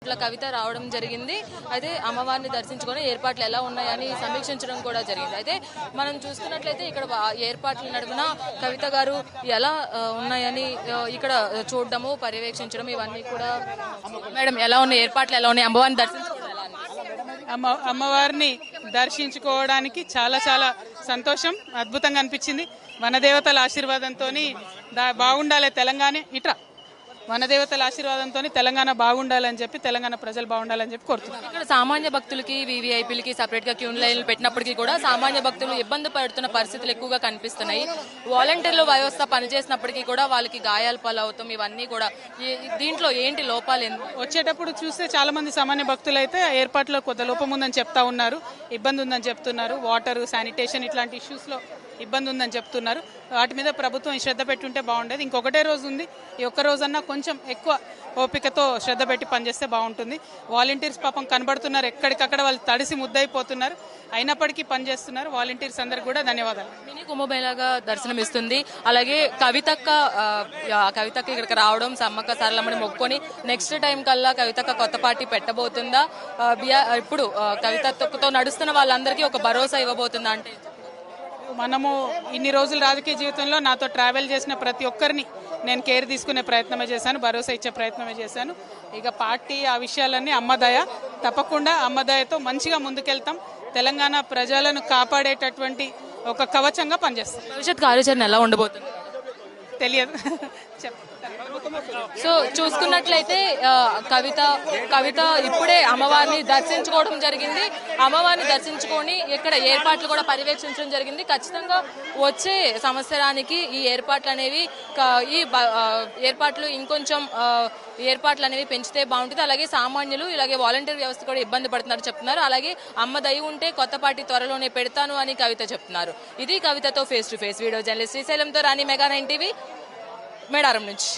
చోట్ల కవిత రావడం జరిగింది. అయితే అమ్మవారిని దర్శించుకొని ఏర్పాట్లు ఎలా ఉన్నాయని సమీక్షించడం కూడా జరిగింది. అయితే మనం చూస్తున్నట్లయితే ఇక్కడ ఏర్పాట్ల నడుమున కవిత గారు ఎలా ఉన్నాయని ఇక్కడ చూడడము, పర్యవేక్షించడం ఇవన్నీ కూడా. మేడం, ఎలా ఉన్నాయి ఏర్పాట్లు, ఎలా ఉన్నాయి అమ్మవారిని దర్శించుకోవడం ఎలా అనిపిస్తుంది? అమ్మవారిని దర్శించుకోవడానికి చాలా చాలా సంతోషం, అద్భుతంగా అనిపించింది. వనదేవతల ఆశీర్వాదంతో బాగుండాలి తెలంగాణ, ఇట్రా వనదేవతల ఆశీర్వాదంతో తెలంగాణ బాగుండాలని చెప్పి, తెలంగాణ ప్రజలు బాగుండాలని చెప్పి కోరుతున్నాను. ఇక్కడ సామాన్య భక్తులకి, వివిఐపీలకి సపరేట్ గా క్యూ లైన్లు పెట్టినప్పటికీ కూడా సామాన్య భక్తులు ఇబ్బంది పడుతున్న పరిస్థితులు ఎక్కువగా కనిపిస్తున్నాయి. వాలంటీర్ల వ్యవస్థ పనిచేసినప్పటికీ కూడా వాళ్ళకి గాయాలు పాలవుతాం, ఇవన్నీ కూడా. దీంట్లో ఏంటి లోపాలు? వచ్చేటప్పుడు చూస్తే చాలా మంది సామాన్య భక్తులు అయితే ఏర్పాట్లో కొంత లోపం ఉందని చెప్తా ఉన్నారు, ఇబ్బంది ఉందని చెప్తున్నారు. వాటర్, శానిటేషన్ ఇట్లాంటి ఇష్యూస్ లో ఇబ్బంది ఉందని చెప్తున్నారు. వాటి మీద ప్రభుత్వం శ్రద్ధ పెట్టుంటే బాగుండేది. ఇంకొకటే రోజు ఉంది, ఈ ఒక్క రోజన్నా కొంచెం ఎక్కువ ఓపికతో శ్రద్ధ పెట్టి పనిచేస్తే బాగుంటుంది. వాలంటీర్స్ పాపం కనబడుతున్నారు, ఎక్కడికక్కడ వాళ్ళు తడిసి ముద్దయిపోతున్నారు, అయినప్పటికీ పనిచేస్తున్నారు. వాలంటీర్స్ అందరికి కూడా ధన్యవాదాలు. మినీ కుంభమేళాగా దర్శనం ఇస్తుంది. అలాగే కవితక్క ఇక్కడికి రావడం, సమ్మక్క సారలమ్మని మొక్కుకొని నెక్స్ట్ టైం కల్లా కవితక్క కొత్త పార్టీ పెట్టబోతుందా? ఇప్పుడు కవితతో నడుస్తున్న వాళ్ళందరికీ ఒక భరోసా ఇవ్వబోతుందా? అంటే మనము ఇన్ని రోజుల రాజకీయ జీవితంలో నాతో ట్రావెల్ చేసిన ప్రతి ఒక్కరిని నేను కేర్ తీసుకునే ప్రయత్నమే చేశాను, భరోసా ఇచ్చే ప్రయత్నమే చేశాను. ఇక పార్టీ ఆ విషయాలన్నీ అమ్మదయ, తప్పకుండా అమ్మదయతో మంచిగా ముందుకెళ్తాం. తెలంగాణ ప్రజలను కాపాడేటటువంటి ఒక కవచంగా పనిచేస్తాం. భవిష్యత్ కార్యాచరణ ఎలా ఉండబోతుంది తెలియదు. సో చూసుకున్నట్లయితే కవిత ఇప్పుడే అమ్మవారిని దర్శించుకోవడం జరిగింది. అమ్మవారిని దర్శించుకొని ఇక్కడ ఏర్పాట్లు కూడా పర్యవేక్షించడం జరిగింది. ఖచ్చితంగా వచ్చే సంవత్సరానికి ఈ ఏర్పాట్లు అనేవి ఇంకొంచెం ఏర్పాట్లు అనేవి పెంచితే బాగుంటుంది. అలాగే సామాన్యులు, ఇలాగే వాలంటీర్ వ్యవస్థ కూడా ఇబ్బంది పడుతున్నారు చెప్తున్నారు. అలాగే అమ్మ దయ ఉంటే కొత్త పార్టీ త్వరలోనే పెడతాను అని కవిత చెప్తున్నారు. ఇది కవితతో face to face. Video journalist శ్రీశైలంతో రాణి, మెగా 9 టీవీ, మేడారం నుంచి.